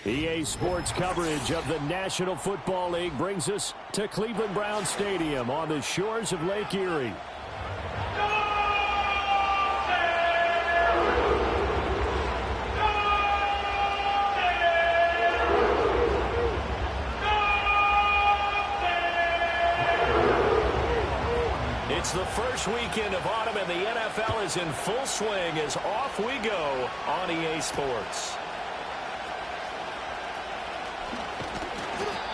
EA Sports coverage of the National Football League brings us to Cleveland Browns Stadium on the shores of Lake Erie. It's the first weekend of autumn, and the NFL is in full swing as off we go on EA Sports.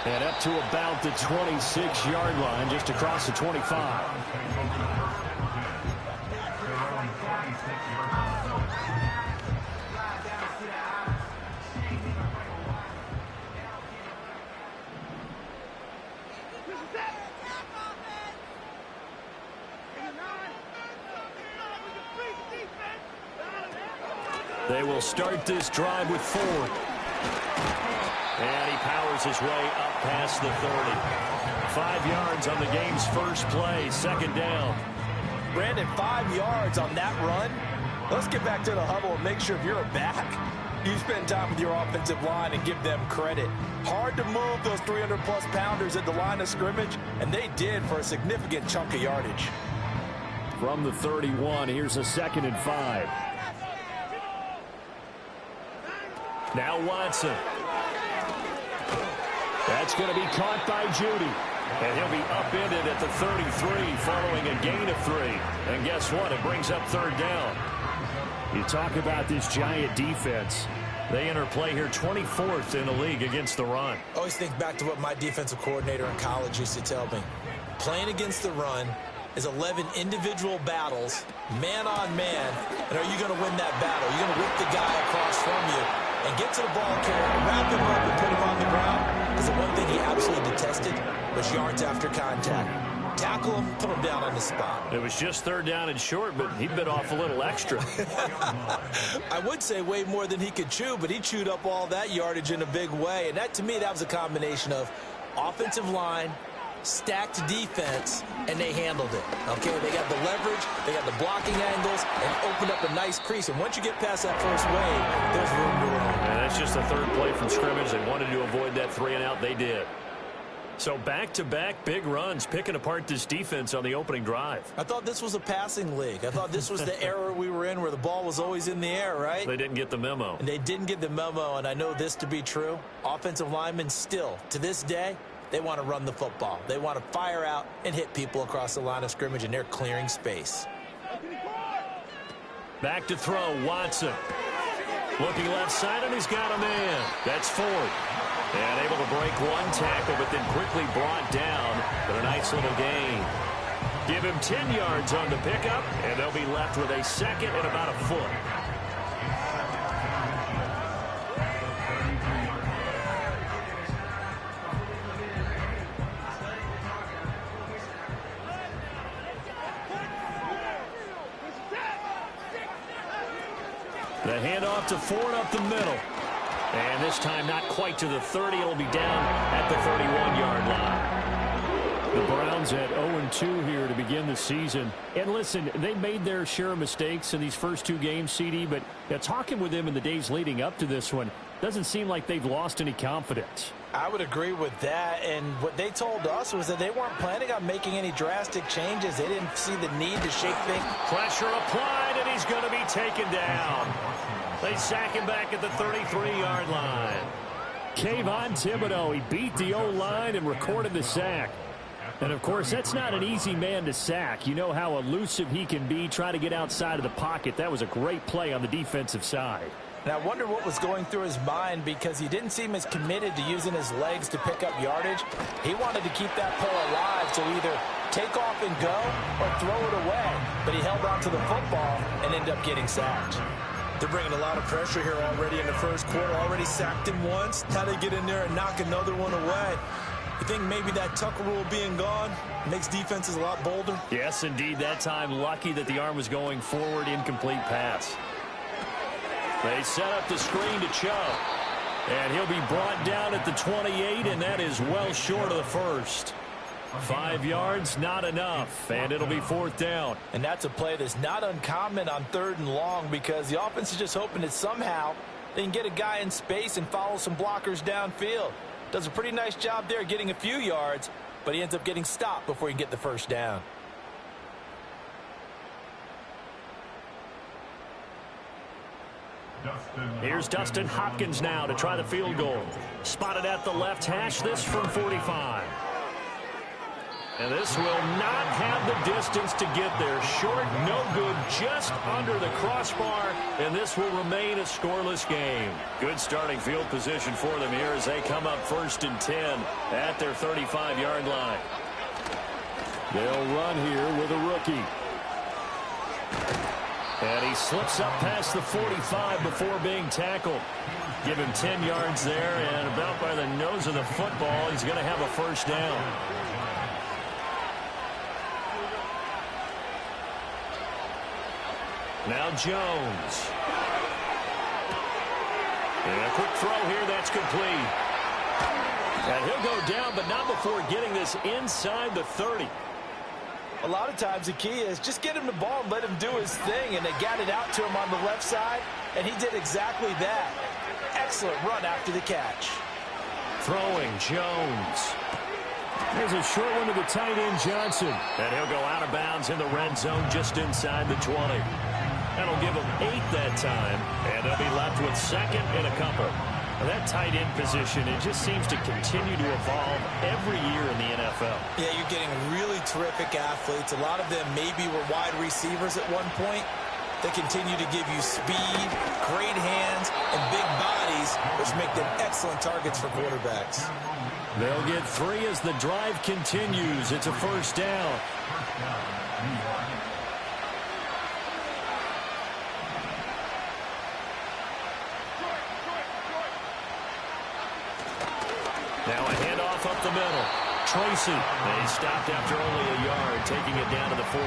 And up to about the 26-yard line, just across the 25. They will start this drive with Ford. And he powers his way up past the 30. 5 yards on the game's first play, second down. Brandon, 5 yards on that run. Let's get back to the huddle and make sure if you're a back, you spend time with your offensive line and give them credit. Hard to move those 300-plus pounders at the line of scrimmage, and they did for a significant chunk of yardage. From the 31, here's a 2nd and 5. Now Watson. That's going to be caught by Judy. And he'll be upended at the 33 following a gain of 3. And guess what? It brings up 3rd down. You talk about this giant defense. They enter play here 24th in the league against the run. I always think back to what my defensive coordinator in college used to tell me. Playing against the run is 11 individual battles, man on man. And are you going to win that battle? You're going to whip the guy across from you and get to the ball carrier, wrap him up, and put him on the ground. Because the one thing he absolutely detested was yards after contact. Tackle him, put him down on the spot. It was just 3rd down and short, but he bit off a little extra. I would say way more than he could chew, but he chewed up all that yardage in a big way. And that, to me, that was a combination of offensive line, stacked defense, and they handled it. Okay, they got the leverage, they got the blocking angles, and opened up a nice crease. And once you get past that first wave, there's room to run. And that's just the 3rd play from scrimmage. They wanted to avoid that 3-and-out. They did. So back-to-back big runs, picking apart this defense on the opening drive. I thought this was a passing league. I thought this was the era we were in where the ball was always in the air, right? They didn't get the memo. And they didn't get the memo, and I know this to be true. Offensive linemen still, to this day, they want to run the football. They want to fire out and hit people across the line of scrimmage, and they're clearing space. Back to throw, Watson. Looking left side, and he's got a man. That's Ford. And able to break one tackle, but then quickly brought down. But a nice little gain. Give him 10 yards on the pickup, and they'll be left with a 2nd and about a foot. The handoff to Ford up the middle. And this time not quite to the 30. It'll be down at the 31-yard line. The Browns at 0-2 here to begin the season. And listen, they made their share of mistakes in these first 2 games, CD, but talking with them in the days leading up to this one, doesn't seem like they've lost any confidence. I would agree with that, and what they told us was that they weren't planning on making any drastic changes. They didn't see the need to shake things. Pressure applied, and he's going to be taken down. They sack him back at the 33-yard line. Kayvon Thibodeau, he beat the O-line and recorded the sack. And, of course, that's not an easy man to sack. You know how elusive he can be, try to get outside of the pocket. That was a great play on the defensive side. And I wonder what was going through his mind, because he didn't seem as committed to using his legs to pick up yardage. He wanted to keep that play alive, so either take off and go or throw it away. But he held on to the football and ended up getting sacked. They're bringing a lot of pressure here already in the first quarter. Already sacked him once. Now they get in there and knock another one away. You think maybe that Tucker rule being gone makes defenses a lot bolder? Yes, indeed. That time, lucky that the arm was going forward, incomplete pass. They set up the screen to Chubb. And he'll be brought down at the 28, and that is well short of the first. 5 yards, not enough, and it'll be 4th down. And that's a play that's not uncommon on 3rd and long, because the offense is just hoping that somehow They can get a guy in space and follow some blockers downfield. Does a pretty nice job there getting a few yards, but he ends up getting stopped before he can get the first down. Here's Dustin Hopkins now to try the field goal. Spotted at the left hash, this from 45. And this will not have the distance to get there. Short, no good, just under the crossbar, and this will remain a scoreless game. Good starting field position for them here as they come up 1st and 10 at their 35-yard line. They'll run here with a rookie. And he slips up past the 45 before being tackled. Give him 10 yards there, and about by the nose of the football, he's going to have a first down. Now Jones. And a quick throw here, that's complete. And he'll go down, but not before getting this inside the 30. A lot of times the key is just get him the ball and let him do his thing, and they got it out to him on the left side, and he did exactly that. Excellent run after the catch. Throwing, Jones. There's a short one to the tight end, Johnson. And he'll go out of bounds in the red zone just inside the 20. That'll give him 8 that time, and they'll be left with 2nd and a couple. That tight end position, it just seems to continue to evolve every year in the NFL. Yeah, you're getting really terrific athletes. A lot of them maybe were wide receivers at one point. They continue to give you speed, great hands, and big bodies, which make them excellent targets for quarterbacks. They'll get 3 as the drive continues. It's a first down. Now a handoff up the middle. Tracy. And he stopped after only a yard, taking it down to the 14.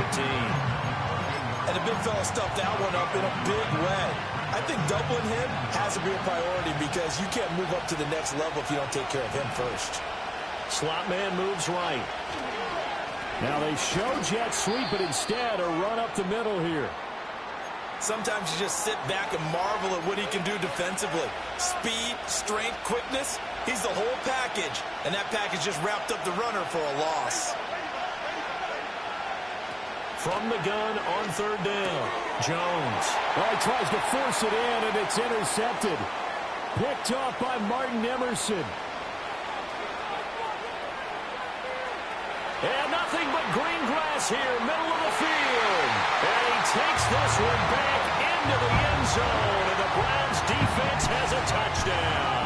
And the big fella stuffed that one up in a big way. I think doubling him has to be a priority because you can't move up to the next level if you don't take care of him first. Slot man moves right. Now they show jet sweep, but instead a run up the middle here. Sometimes you just sit back and marvel at what he can do defensively. Speed, strength, quickness. He's the whole package, and that package just wrapped up the runner for a loss. From the gun on 3rd down, Jones. Well, he tries to force it in, and it's intercepted. Picked off by Martin Emerson. And nothing but green grass here, middle of the field. And he takes this one back into the end zone, and the Browns defense has a touchdown.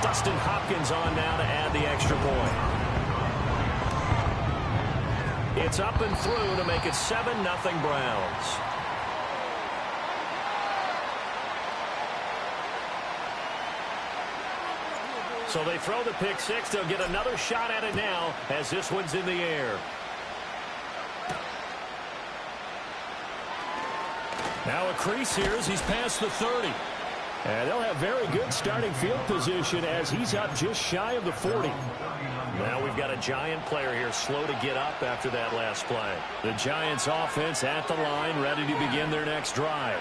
Dustin Hopkins on now to add the extra point. It's up and through to make it 7-0 Browns. So they throw the pick 6. They'll get another shot at it now as this one's in the air. Now a crease here as he's past the 30. And they'll have very good starting field position as he's up just shy of the 40. Now we've got a Giant player here slow to get up after that last play. The Giants offense at the line ready to begin their next drive.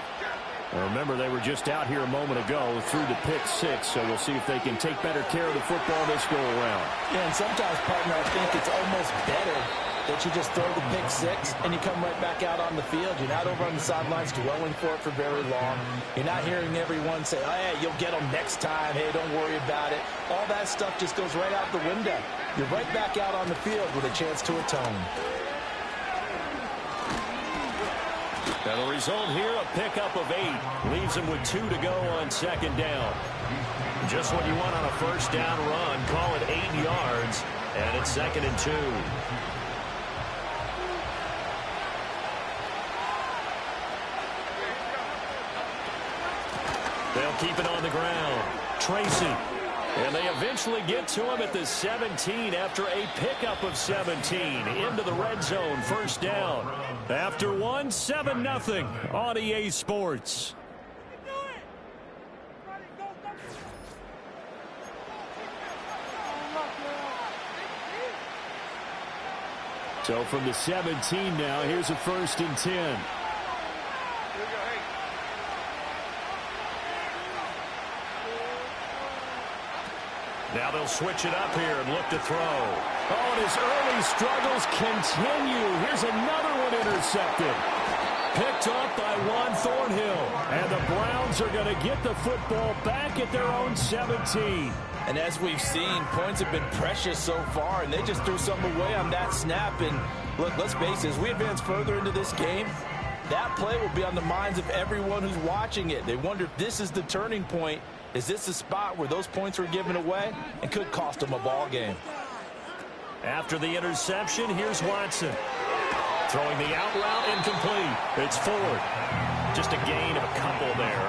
Well, remember, they were just out here a moment ago through the pick 6, so we'll see if they can take better care of the football this go-around. Yeah, and sometimes, partner, I think it's almost better that you just throw the pick 6 and you come right back out on the field. You're not over on the sidelines dwelling for it for very long. You're not hearing everyone say, oh, hey, you'll get them next time. Hey, don't worry about it. All that stuff just goes right out the window. You're right back out on the field with a chance to atone. And the result here, a pickup of 8. Leaves him with 2 to go on 2nd down. Just what you want on a first down run. Call it 8 yards. And it's 2nd and 2. They'll keep it on the ground. Tracy. And they eventually get to him at the 17 after a pickup of 17. Into the red zone, first down. After one, 7-0 on EA Sports. So from the 17 now, here's a 1st and 10. Now they'll switch it up here and look to throw. Oh, and his early struggles continue. Here's another one intercepted. Picked up by Juan Thornhill. And the Browns are going to get the football back at their own 17. And as we've seen, points have been precious so far, and they just threw something away on that snap. And look, let's face it, as we advance further into this game, that play will be on the minds of everyone who's watching it. They wonder if this is the turning point. Is this the spot where those points were given away and could cost them a ball game? After the interception, here's Watson. Throwing the out route incomplete. It's Ford. Just a gain of a couple there.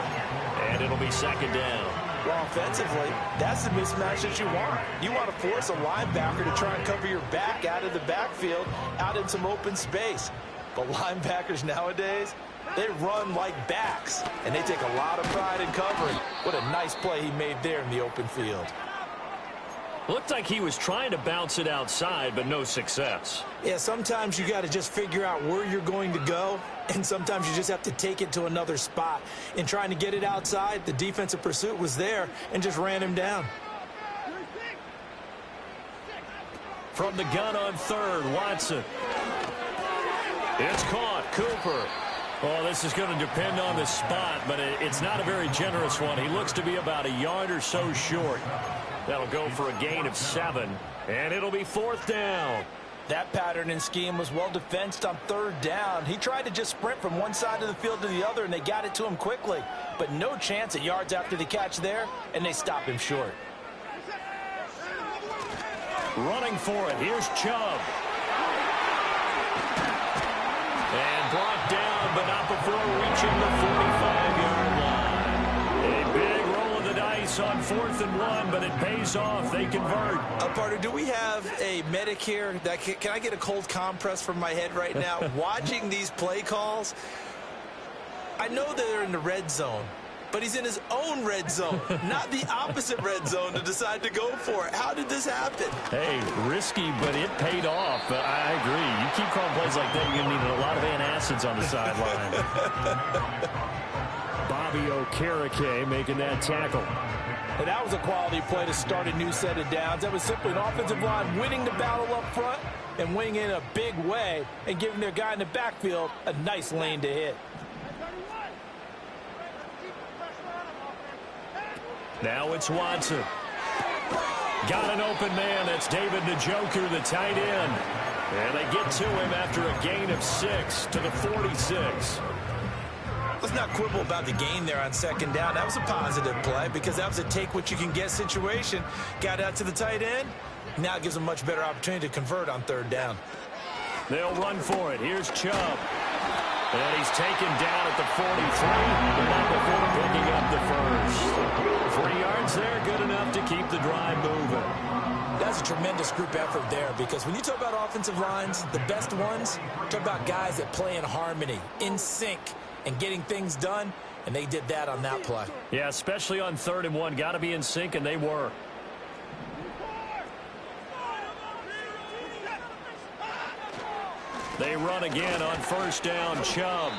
And it'll be second down. Well, offensively, that's the mismatch that you want. You want to force a linebacker to try and cover your back out of the backfield, out in some open space. But linebackers nowadays, they run like backs, and they take a lot of pride in covering. What a nice play he made there in the open field. Looked like he was trying to bounce it outside, but no success. Yeah, sometimes you got to just figure out where you're going to go, and sometimes you just have to take it to another spot. In trying to get it outside, the defensive pursuit was there and just ran him down. From the gun on third, Watson. It's caught. Cooper. Well, this is going to depend on the spot, but it's not a very generous one. He looks to be about a yard or so short. That'll go for a gain of 7, and it'll be fourth down. That pattern and scheme was well defensed on third down. He tried to just sprint from one side of the field to the other, and they got it to him quickly. But no chance at yards after the catch there, and they stop him short. Running for it. Here's Chubb. And brought down, but not before reaching the 45-yard line. A big roll of the dice on 4th and 1, but it pays off. They convert. Partner, do we have a medic here? Can I get a cold compress from my head right now? Watching these play calls, I know they're in the red zone, but he's in his own red zone, not the opposite red zone to decide to go for it. How did this happen? Hey, risky, but it paid off. But I agree. You keep calling plays like that, you're going to need a lot of antacids on the sideline. Bobby Okereke making that tackle. And that was a quality play to start a new set of downs. That was simply an offensive line winning the battle up front and winning in a big way and giving their guy in the backfield a nice lane to hit. Now it's Watson. Got an open man. That's David Njoku, the tight end. And they get to him after a gain of 6 to the 46. Let's not quibble about the gain there on second down. That was a positive play because that was a take-what-you-can-get situation. Got out to the tight end. Now it gives them a much better opportunity to convert on third down. They'll run for it. Here's Chubb. And he's taken down at the 43, but not before picking up the first. 3 yards there, good enough to keep the drive moving. That's a tremendous group effort there because when you talk about offensive lines, the best ones, talk about guys that play in harmony, in sync, and getting things done, and they did that on that play. Yeah, especially on 3rd and 1. Got to be in sync, and they were. They run again on first down. Chubb.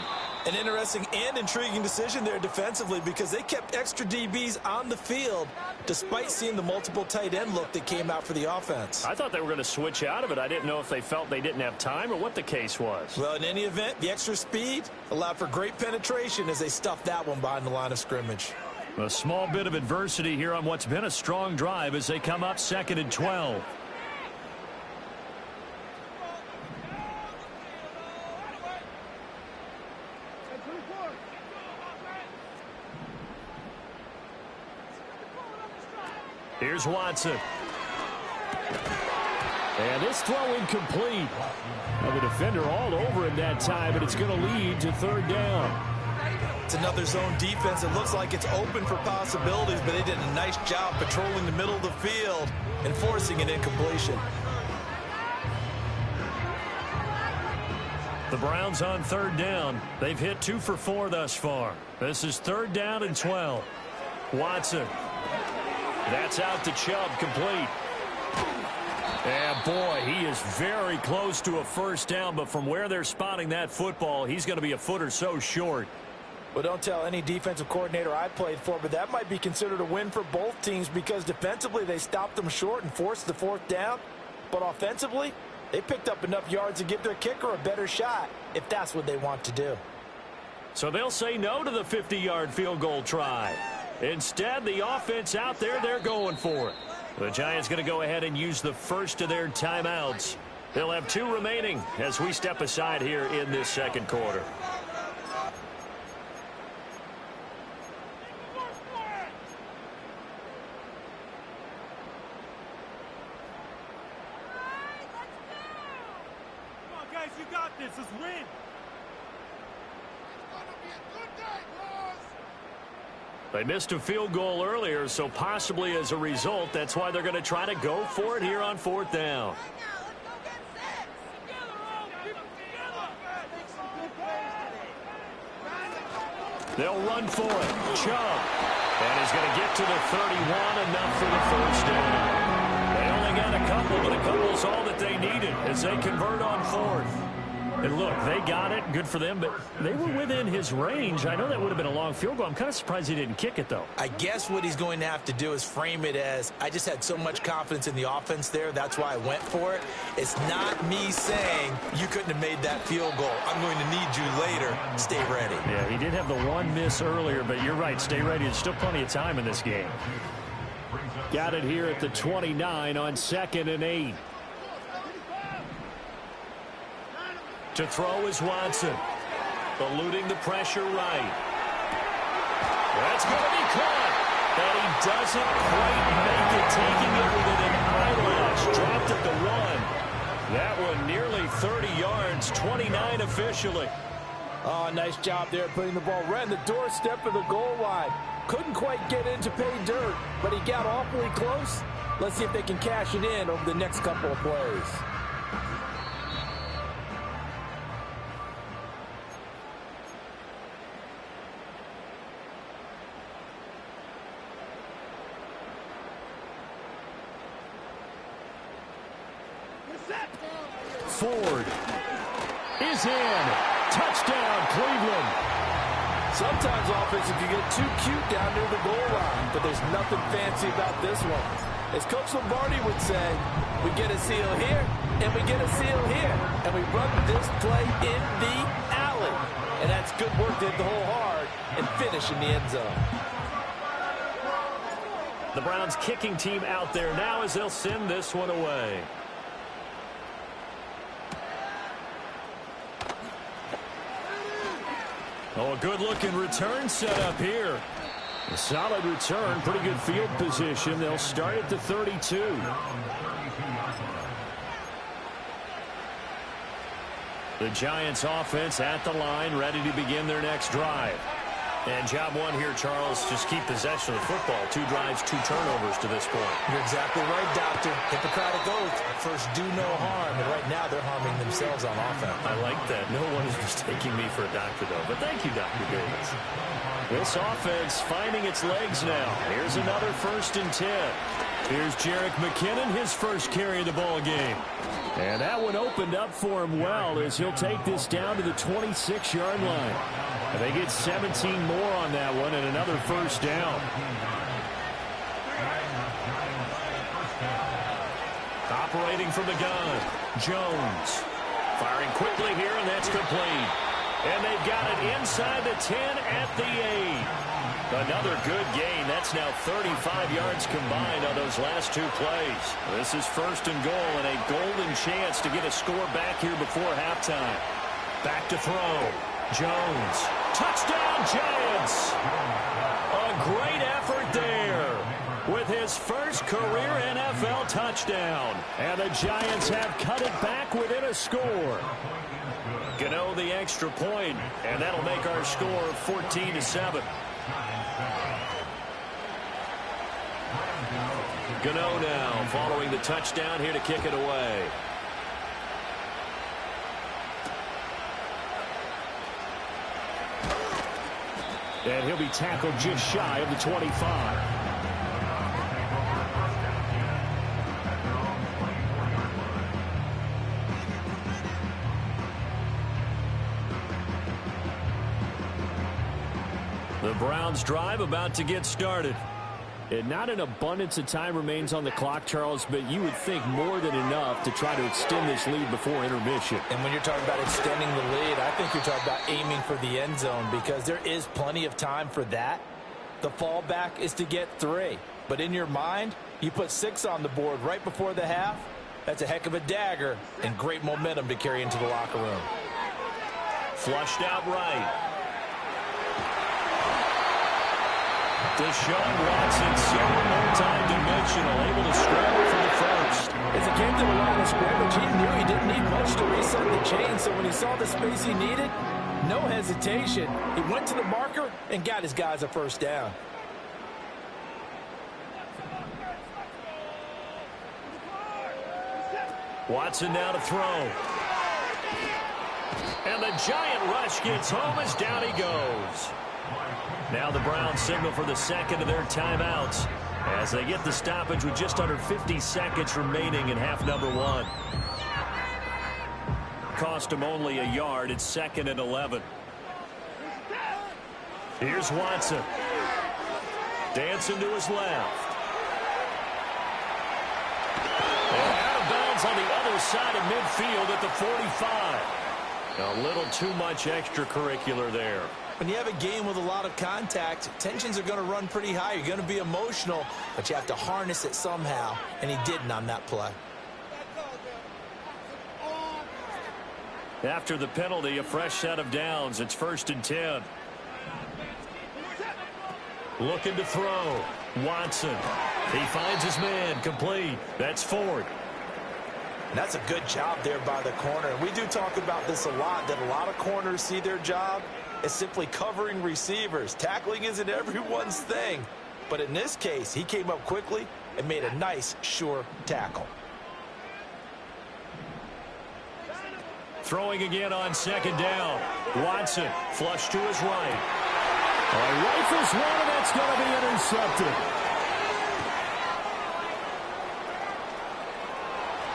An interesting and intriguing decision there defensively because they kept extra DBs on the field despite seeing the multiple tight end look that came out for the offense. I thought they were going to switch out of it. I didn't know if they felt they didn't have time or what the case was. Well, in any event, the extra speed allowed for great penetration as they stuffed that one behind the line of scrimmage. A small bit of adversity here on what's been a strong drive as they come up 2nd and 12. Here's Watson. And this throw incomplete. Well, the defender all over him that time, but it's going to lead to 3rd down. It's another zone defense. It looks like it's open for possibilities, but they did a nice job patrolling the middle of the field and forcing an incompletion. The Browns on 3rd down. They've hit 2 for 4 thus far. This is 3rd down and 12. Watson. That's out to Chubb, complete. And boy, he is very close to a first down, but from where they're spotting that football, he's going to be a foot or so short. Well, don't tell any defensive coordinator I played for, but that might be considered a win for both teams because defensively they stopped them short and forced the fourth down. But offensively, they picked up enough yards to give their kicker a better shot if that's what they want to do. So they'll say no to the 50-yard field goal try. Instead, the offense out there, they're going for it. The Giants going to go ahead and use the first of their timeouts. They'll have 2 remaining as we step aside here in this second quarter. You got this. Let's win. They missed a field goal earlier, so possibly as a result, that's why they're going to try to go for it here on 4th down. They'll run for it. Chubb. And he's going to get to the 31, enough for the first down. They only got a couple, but a couple's all that they needed as they convert on 4th. And look, they got it. Good for them, but they were within his range. I know that would have been a long field goal. I'm kind of surprised he didn't kick it, though. I guess what he's going to have to do is frame it as, I just had so much confidence in the offense there, that's why I went for it. It's not me saying you couldn't have made that field goal. I'm going to need you later. Stay ready. Yeah, he did have the one miss earlier, but you're right. Stay ready. There's still plenty of time in this game. Got it here at the 29 on 2nd and 8. To throw is Watson. Eluding the pressure right. That's going to be caught. And he doesn't quite make it, taking it within an eyelash. Dropped at the 1. That one nearly 30 yards, 29 officially. Oh, nice job there putting the ball right in the doorstep of the goal line. Couldn't quite get in to pay dirt, but he got awfully close. Let's see if they can cash it in over the next couple of plays. Ford is in. Touchdown, Cleveland. Sometimes offense can get too cute down near the goal line, but there's nothing fancy about this one. As Coach Lombardi would say, we get a seal here, and we get a seal here, and we run this play in the alley. And that's good work to hit the hole hard and finish in the end zone. The Browns kicking team out there now as they'll send this one away. Oh, a good-looking return set up here. A solid return, pretty good field position. They'll start at the 32. The Giants offense at the line, ready to begin their next drive. And job one here, Charles, just keep possession of the football. 2 drives, 2 turnovers to this point. You're exactly right, Doctor. Hippocratic oath. First, do no harm. And right now, they're harming themselves on offense. I like that. No one is mistaking me for a doctor, though. But thank you, Dr. Davis. This offense finding its legs now. Here's another 1st and 10. Here's Jerick McKinnon, his first carry of the ball game. And that one opened up for him well as he'll take this down to the 26-yard line. And they get 17 more on that one and another 1st down. Operating from the gun, Jones. Firing quickly here, and that's complete. And they've got it inside the 10 at the 8. Another good gain. That's now 35 yards combined on those last 2 plays. This is 1st and goal and a golden chance to get a score back here before halftime. Back to throw. Jones. Touchdown, Giants. A great effort there with his first career NFL touchdown. And the Giants have cut it back within a score. Gano the extra point, and that'll make our score 14-7. Gano now following the touchdown here to kick it away. And he'll be tackled just shy of the 25. Browns drive about to get started. And not an abundance of time remains on the clock, Charles, but you would think more than enough to try to extend this lead before intermission. And when you're talking about extending the lead, I think you're talking about aiming for the end zone because there is plenty of time for that. The fallback is to get 3. But in your mind, you put 6 on the board right before the half. That's a heck of a dagger and great momentum to carry into the locker room. Flushed out right. Deshaun Watson, so multi-dimensional, able to scramble for the first. As it came to the line of scrimmage, he knew he didn't need much to reset the chain, so when he saw the space he needed, no hesitation. He went to the marker and got his guys a first down. Watson now to throw. And the giant rush gets home as down he goes. Now the Browns signal for the second of their timeouts as they get the stoppage with just under 50 seconds remaining in half number 1. Cost him only a yard. It's 2nd and 11. Here's Watson. Dancing to his left. And out of bounds on the other side of midfield at the 45. A little too much extracurricular there. When you have a game with a lot of contact, tensions are going to run pretty high. You're going to be emotional, but you have to harness it somehow, and he didn't on that play. After the penalty, a fresh set of downs. It's 1st and 10. Looking to throw. Watson. He finds his man. Complete. That's Ford. And that's a good job there by the corner. We do talk about this a lot, that a lot of corners see their job as simply covering receivers. Tackling isn't everyone's thing. But in this case, he came up quickly and made a nice, sure tackle. Throwing again on 2nd down. Watson, flush to his right. Rifles one, and that's going to be intercepted.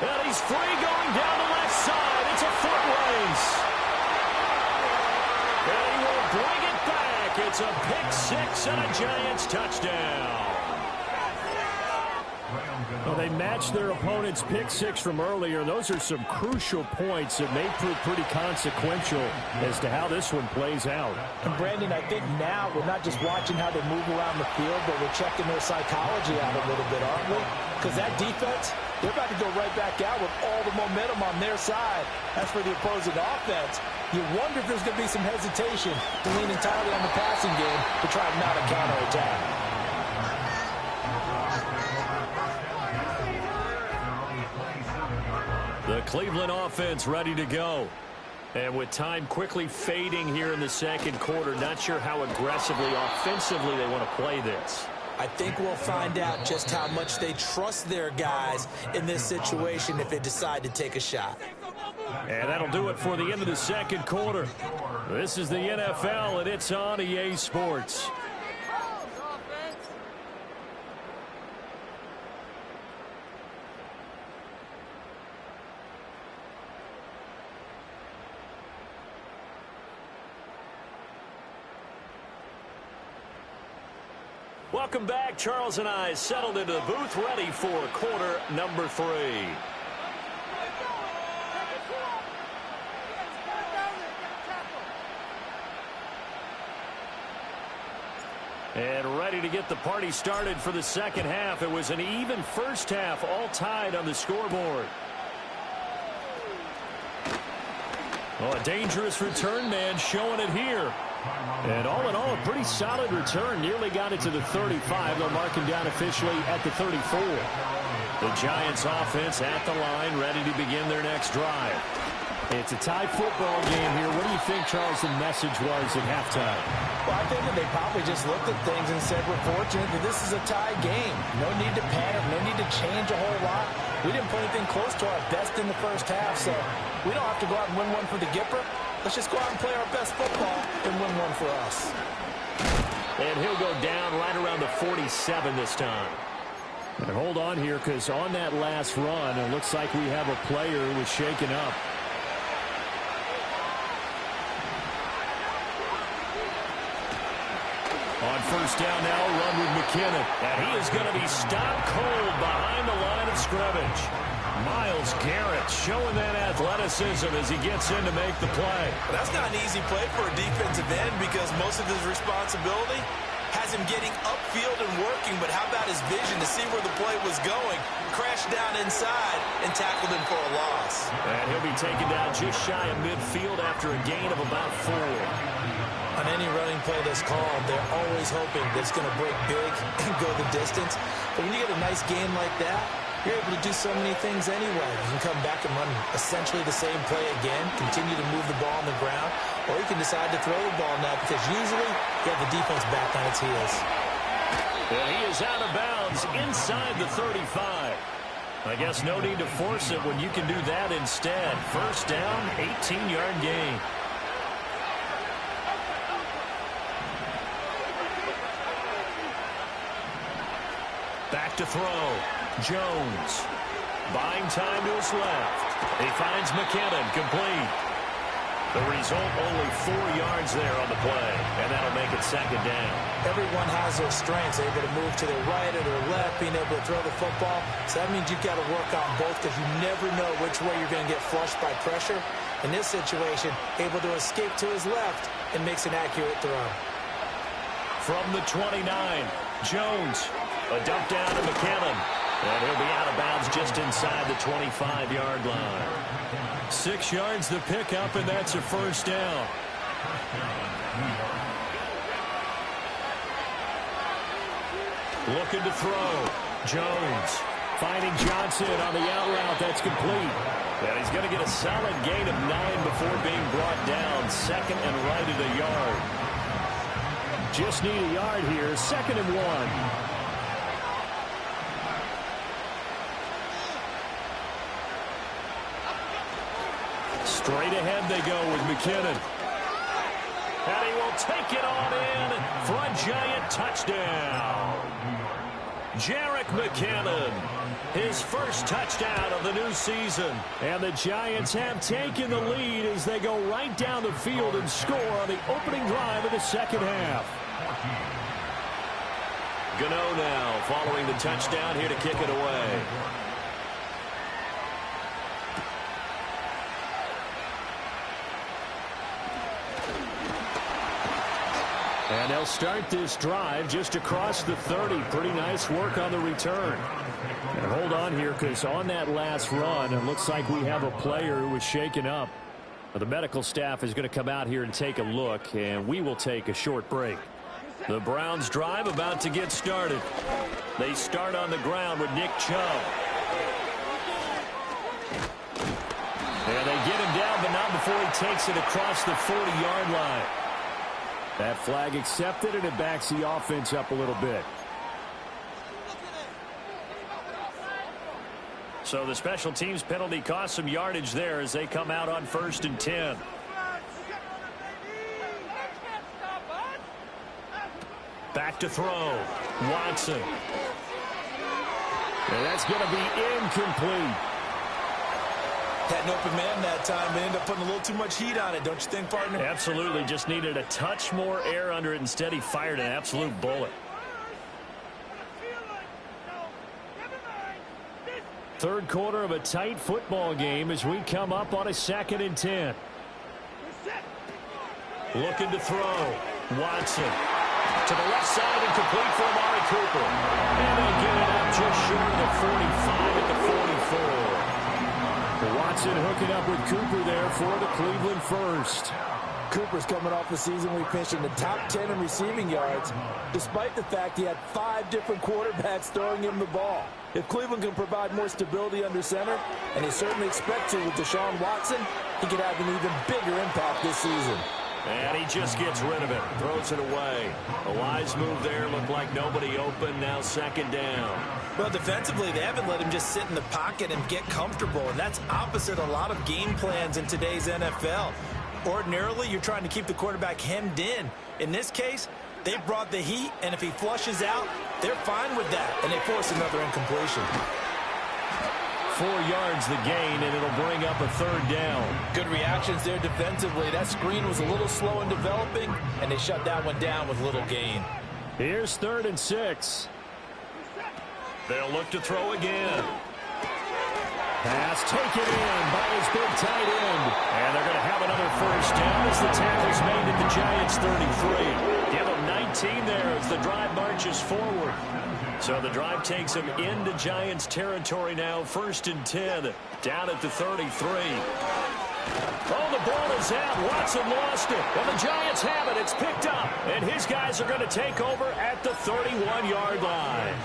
And he's free going down the left side. It's a foot race. And he will bring it back. It's a pick 6 and a Giants touchdown. Well, they matched their opponent's pick 6 from earlier. Those are some crucial points that may prove pretty consequential as to how this one plays out. And Brandon, I think now we're not just watching how they move around the field, but we're checking their psychology out a little bit, aren't we? Because that defense, they're about to go right back out with all the momentum on their side. As for the opposing offense, you wonder if there's going to be some hesitation to lean entirely on the passing game to try and mount a counterattack. The Cleveland offense ready to go. And with time quickly fading here in the second quarter, not sure how aggressively, offensively they want to play this. I think we'll find out just how much they trust their guys in this situation if they decide to take a shot. And that'll do it for the end of the second quarter. This is the NFL, and it's on EA Sports. Welcome back. Charles and I settled into the booth, ready for quarter number 3. And ready to get the party started for the second half. It was an even first half, all tied on the scoreboard. Oh, a dangerous return man showing it here. And all in all, a pretty solid return. Nearly got it to the 35. They'll mark him down officially at the 34. The Giants offense at the line, ready to begin their next drive. It's a tie football game here. What do you think, Charles, the message was at halftime? Well, I think that they probably just looked at things and said, we're fortunate that this is a tie game. No need to panic, no need to change a whole lot. We didn't play anything close to our best in the first half, so we don't have to go out and win one for the Gipper. Let's just go out and play our best football and win one for us. And he'll go down right around the 47 this time. And hold on here, because on that last run, it looks like we have a player who was shaken up. On first down now, run with McKinnon. And he is going to be stopped cold behind the line of scrimmage. Myles Garrett showing that athleticism as he gets in to make the play. Well, that's not an easy play for a defensive end because most of his responsibility has him getting upfield and working, but how about his vision to see where the play was going, crashed down inside, and tackled him for a loss. And he'll be taken down just shy of midfield after a gain of about 4. On any running play that's called, they're always hoping that it's going to break big and go the distance. But when you get a nice gain like that, you're able to do so many things anyway. You can come back and run essentially the same play again, continue to move the ball on the ground, or you can decide to throw the ball now because usually you have the defense back on its heels. And he is out of bounds inside the 35. I guess no need to force it when you can do that instead. First down, 18-yard gain. Back to throw. Jones. Buying time to his left. He finds McKinnon, complete. The result, only 4 yards there on the play, and that'll make it second down. Everyone has their strengths, able to move to their right or their left, being able to throw the football. So that means you've got to work on both because you never know which way you're going to get flushed by pressure. In this situation, able to escape to his left and makes an accurate throw. From the 29, Jones. A dump down to McKinnon. And he'll be out of bounds just inside the 25-yard line. 6 yards the pickup, and that's a first down. Looking to throw. Jones finding Johnson on the out route. That's complete. And he's going to get a solid gain of 9 before being brought down. Second and right at a yard. Just need a yard here. Second and 1. Straight ahead they go with McKinnon. And he will take it on in for a giant touchdown. Jerick McKinnon, his first touchdown of the new season. And the Giants have taken the lead as they go right down the field and score on the opening drive of the second half. Gano now following the touchdown here to kick it away. And they'll start this drive just across the 30. Pretty nice work on the return. And hold on here because on that last run, it looks like we have a player who was shaken up. The medical staff is going to come out here and take a look, and we will take a short break. The Browns drive about to get started. They start on the ground with Nick Chubb. And they get him down, but not before he takes it across the 40-yard line. That flag accepted, and it backs the offense up a little bit. So the special teams penalty cost some yardage there as they come out on 1st and 10. Back to throw. Watson. And that's going to be incomplete. Had an open man that time, but ended up putting a little too much heat on it, don't you think, partner? Absolutely. Just needed a touch more air under it. Instead, he fired an absolute bullet. Third quarter of a tight football game as we come up on a 2nd and 10. Looking to throw. Watson. To the left side and complete for Amari Cooper. And they get it up just short of the 45 at the 44. Watson hooking up with Cooper there for the Cleveland first. Cooper's coming off a season where he finished in the top 10 in receiving yards, despite the fact he had 5 different quarterbacks throwing him the ball. If Cleveland can provide more stability under center, and they certainly expect to with Deshaun Watson, he could have an even bigger impact this season. And he just gets rid of it, throws it away. A wise move there, looked like nobody open, now 2nd down. Well, defensively, they haven't let him just sit in the pocket and get comfortable, and that's opposite a lot of game plans in today's NFL. Ordinarily, you're trying to keep the quarterback hemmed in. In this case, they brought the heat, and if he flushes out, they're fine with that, and they force another incompletion. 4 yards the gain, and it'll bring up a 3rd down. Good reactions there defensively. That screen was a little slow in developing, and they shut that one down with little gain. Here's 3rd and 6. They'll look to throw again. Pass taken in by his big tight end. And they're going to have another first down as the tackle's made at the Giants' 33. Give them 19 there as the drive marches forward. So the drive takes them into Giants territory now. 1st and 10 down at the 33. Oh, the ball is out. Watson lost it. And the Giants have it. It's picked up. And his guys are going to take over at the 31-yard line.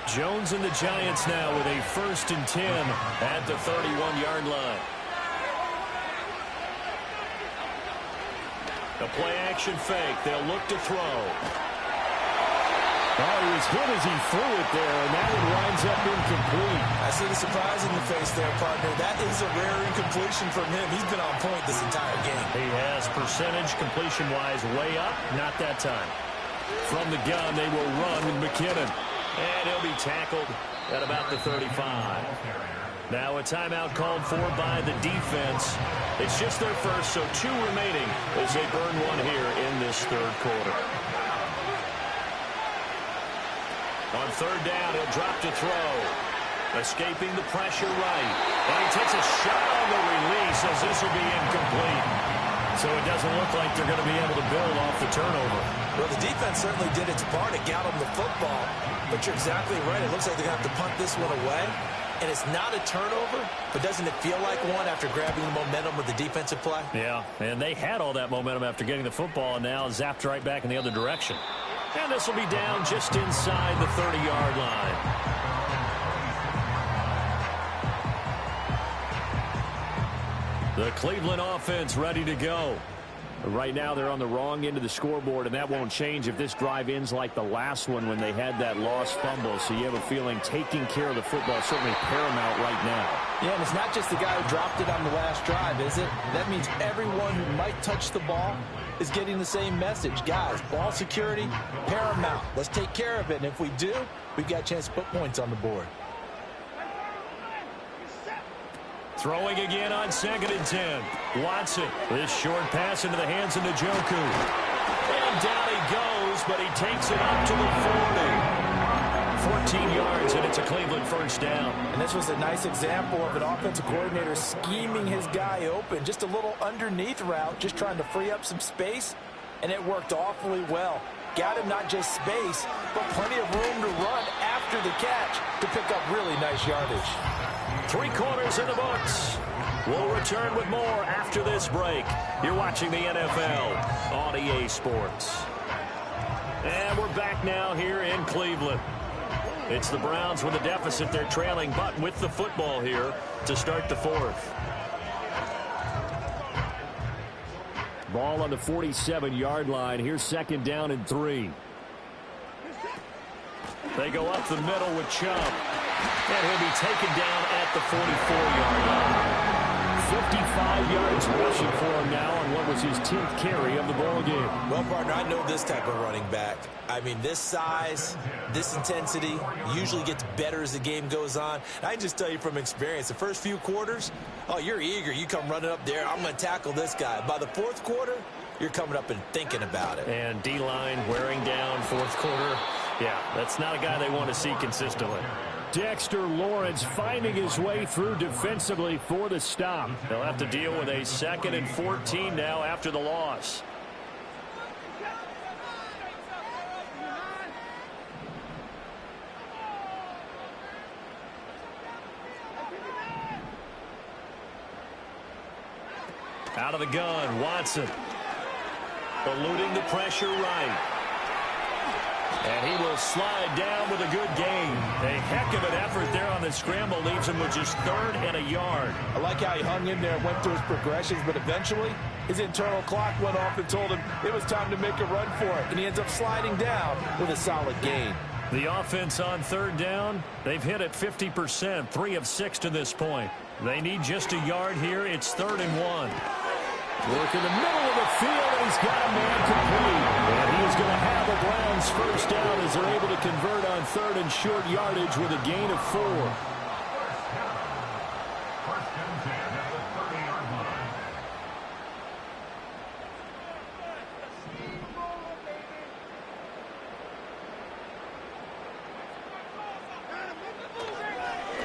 Jones and the Giants now with a 1st and 10 at the 31-yard line. A play-action fake. They'll look to throw. Oh, he was hit as he threw it there, and that one winds up incomplete. I see the surprise in the face there, partner. That is a rare incompletion from him. He's been on point this entire game. He has percentage completion-wise way up. Not that time. From the gun, they will run with McKinnon. And he'll be tackled at about the 35. Now a timeout called for by the defense. It's just their first, so 2 remaining as they burn one here in this 3rd quarter. On 3rd down, he'll drop to throw. Escaping the pressure right. And he takes a shot on the release as this will be incomplete. So it doesn't look like they're going to be able to build off the turnover. Well, the defense certainly did its part. It got them the football. But you're exactly right. It looks like they're going to have to punt this one away. And it's not a turnover, but doesn't it feel like one after grabbing the momentum with the defensive play? Yeah, and they had all that momentum after getting the football, and now zapped right back in the other direction. And this will be down just inside the 30-yard line. The Cleveland offense ready to go. Right now they're on the wrong end of the scoreboard, and that won't change if this drive ends like the last one when they had that lost fumble. So you have a feeling taking care of the football is certainly paramount right now. Yeah, and it's not just the guy who dropped it on the last drive, is it? That means everyone who might touch the ball is getting the same message. Guys, ball security, paramount. Let's take care of it, and if we do, we've got a chance to put points on the board. Throwing again on 2nd and 10. Watson, this short pass into the hands of Njoku. And down he goes, but he takes it up to the 40. 14 yards, and it's a Cleveland first down. And this was a nice example of an offensive coordinator scheming his guy open. Just a little underneath route, just trying to free up some space, and it worked awfully well. Got him not just space, but plenty of room to run after the catch to pick up really nice yardage. 3 quarters in the books. We'll return with more after this break. You're watching the NFL on EA Sports. And we're back now here in Cleveland. It's the Browns with a deficit. They're trailing, but with the football here to start the 4th. Ball on the 47-yard line. Here's 2nd down and 3. They go up the middle with Chubb. And he'll be taken down at the 44-yard line. 55 yards rushing for him now on what was his 10th carry of the ball game. Well, partner, I know this type of running back. I mean, this size, this intensity usually gets better as the game goes on. I can just tell you from experience, the first few quarters, oh, you're eager. You come running up there. I'm going to tackle this guy. By the 4th quarter, you're coming up and thinking about it. And D-line wearing down 4th quarter. Yeah, that's not a guy they want to see consistently. Dexter Lawrence finding his way through defensively for the stop. They'll have to deal with a 2nd and 14 now after the loss. Out of the gun, Watson. Eluding the pressure right. And he will slide down with a good gain. A heck of an effort there on the scramble. Leaves him with just 3rd and a yard. I like how he hung in there and went through his progressions, but eventually his internal clock went off and told him it was time to make a run for it. And he ends up sliding down with a solid gain. The offense on 3rd down, they've hit it 50%, 3 of 6 to this point. They need just a yard here. It's 3rd and 1. Work in the middle of the field, and he's got a man complete. And he is going to have a Browns first down as they're able to convert on 3rd and short yardage with a gain of 4.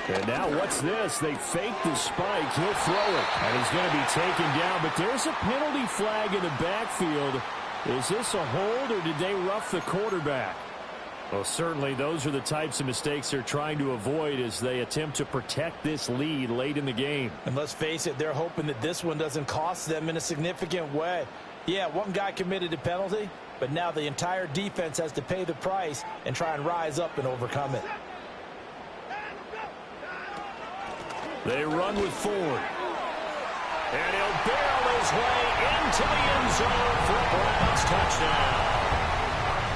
And now what's this? They fake the spike. He'll throw it. And he's going to be taken down. But there's a penalty flag in the backfield. Is this a hold or did they rough the quarterback? Well, certainly those are the types of mistakes they're trying to avoid as they attempt to protect this lead late in the game. And let's face it, they're hoping that this one doesn't cost them in a significant way. Yeah, one guy committed a penalty, but now the entire defense has to pay the price and try and rise up and overcome it. They run with Ford. And he'll barrel his way into the end zone for a Browns touchdown.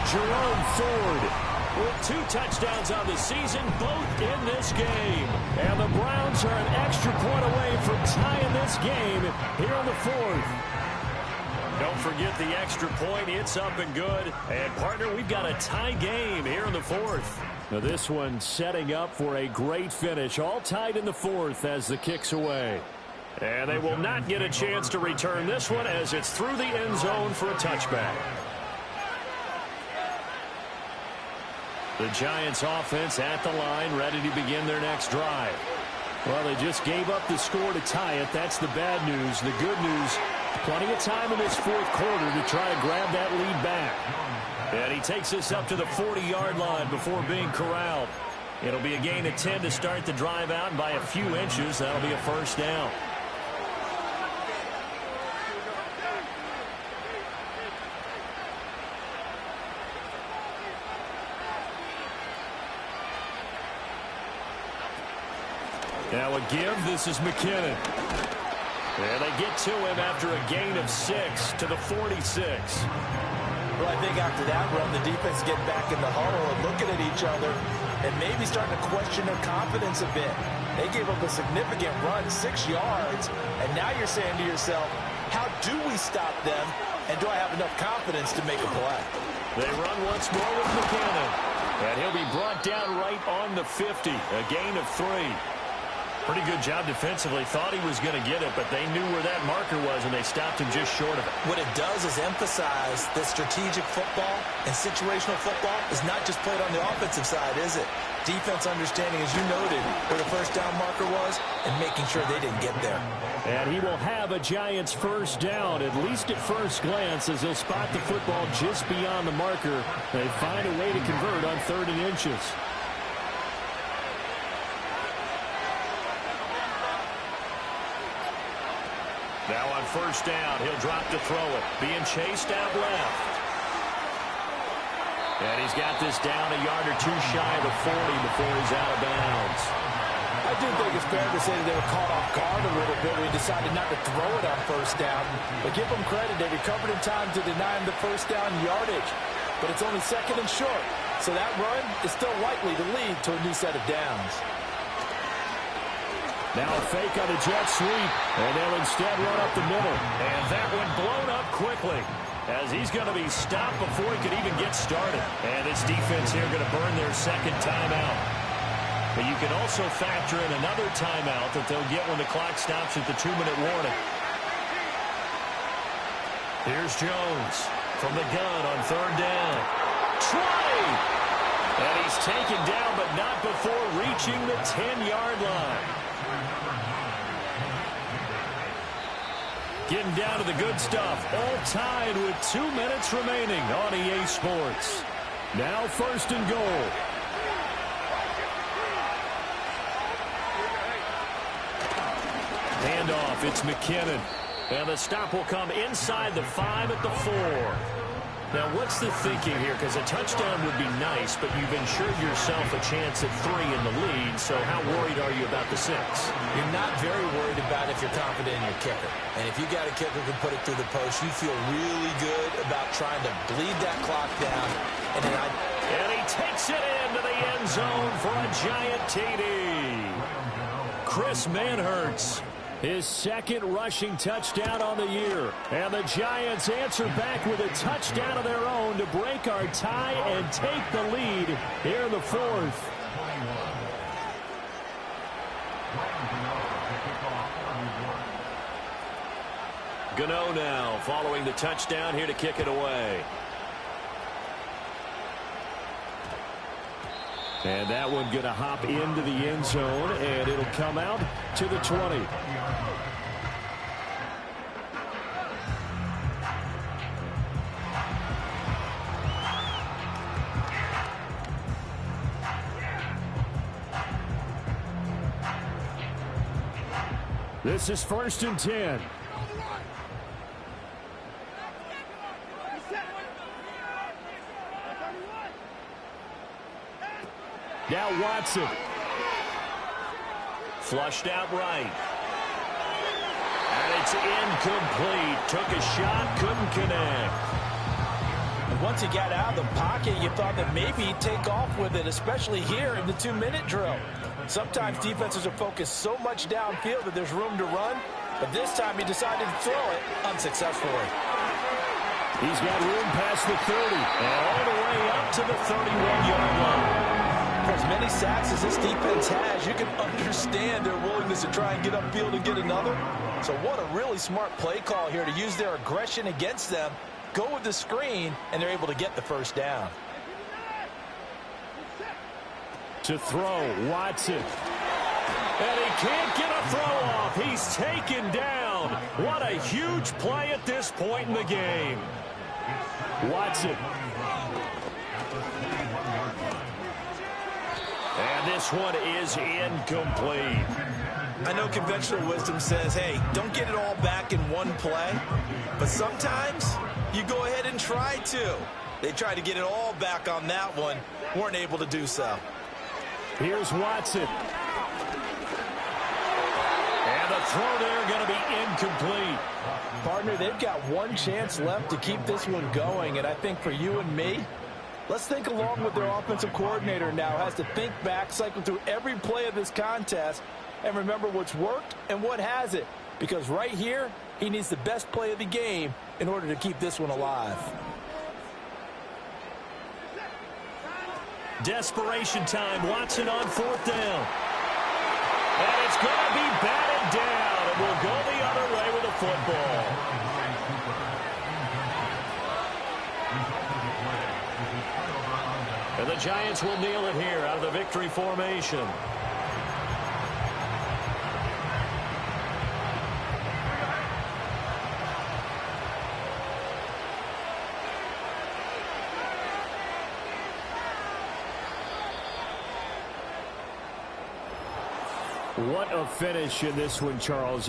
Jerome Ford with 2 touchdowns on the season, both in this game. And the Browns are an extra point away from tying this game here in the 4th. Don't forget the extra point. It's up and good. And, partner, we've got a tie game here in the 4th. Now this one setting up for a great finish. All tied in the 4th as the kick's away. And they will not get a chance to return this one as it's through the end zone for a touchback. The Giants offense at the line, ready to begin their next drive. Well, they just gave up the score to tie it. That's the bad news. The good news, plenty of time in this 4th quarter to try to grab that lead back. And he takes us up to the 40-yard line before being corralled. It'll be a gain of 10 to start the drive out, and by a few inches, that'll be a first down. Now a give, this is McKinnon. And they get to him after a gain of 6 to the 46. Well, I think after that run, the defense get back in the huddle and looking at each other and maybe starting to question their confidence a bit. They gave up a significant run, 6 yards, and now you're saying to yourself, how do we stop them, and do I have enough confidence to make a play? They run once more with McKinnon, and he'll be brought down right on the 50, a gain of 3. Pretty good job defensively. Thought he was going to get it, but they knew where that marker was, and they stopped him just short of it. What it does is emphasize that strategic football and situational football is not just played on the offensive side, is it? Defense understanding, as you noted, where the first down marker was and making sure they didn't get there. And he will have a Giants first down, at least at first glance, as they'll spot the football just beyond the marker. They find a way to convert on 3rd and inches. Now on first down, he'll drop to throw it. Being chased out left. And he's got this down a yard or 2 shy of the 40 before he's out of bounds. I do think it's fair to say that they were caught off guard a little bit when he decided not to throw it on first down. But give them credit, they recovered in time to deny him the first down yardage. But it's only 2nd and short. So that run is still likely to lead to a new set of downs. Now a fake on a jet sweep, and they'll instead run up the middle. And that one blown up quickly as he's going to be stopped before he could even get started. And this defense here going to burn their 2nd timeout. But you can also factor in another timeout that they'll get when the clock stops at the 2-minute warning. Here's Jones from the gun on 3rd down. Try! And he's taken down, but not before reaching the 10-yard line. Getting down to the good stuff. All tied with 2 minutes remaining on EA Sports. Now 1st and goal. Handoff, it's McKinnon. And the stop will come inside the 5 at the 4. Now, what's the thinking here? Because a touchdown would be nice, but you've ensured yourself a chance at 3 in the lead, so how worried are you about the 6? You're not very worried about if you're confident in your kicker. And if you got a kicker who can put it through the post, you feel really good about trying to bleed that clock down. And he takes it into the end zone for a giant TD. Chris Manhertz, his 2nd rushing touchdown on the year. And the Giants answer back with a touchdown of their own to break our tie and take the lead here in the 4th. Gano now following the touchdown here to kick it away. And that one going to hop into the end zone, and it'll come out to the 20. This is 1st and 10. Now Watson. Flushed out right. And it's incomplete. Took a shot, couldn't connect. And once he got out of the pocket, you thought that maybe he'd take off with it, especially here in the 2-minute drill. Sometimes defenses are focused so much downfield that there's room to run, but this time he decided to throw it unsuccessfully. He's got room past the 30 and all the way up to the 31-yard line. For as many sacks as this defense has, you can understand their willingness to try and get upfield and get another. So what a really smart play call here to use their aggression against them, go with the screen, and they're able to get the first down. To throw, Watson. And he can't get a throw off. He's taken down. What a huge play at this point in the game. Watson. And this one is incomplete. I know conventional wisdom says, hey, don't get it all back in one play. But sometimes you go ahead and try to. They tried to get it all back on that one. Weren't able to do so. Here's Watson. And the throw there going to be incomplete. Partner, they've got one chance left to keep this one going. And I think for you and me, let's think along with their offensive coordinator now. Has to think back, cycle through every play of this contest, and remember what's worked and what hasn't. Because right here, he needs the best play of the game in order to keep this one alive. Desperation time. Watson on 4th down. And it's going to be batted down. And we'll go the other way with the football. And the Giants will kneel it here out of the victory formation. What a finish in this one, Charles.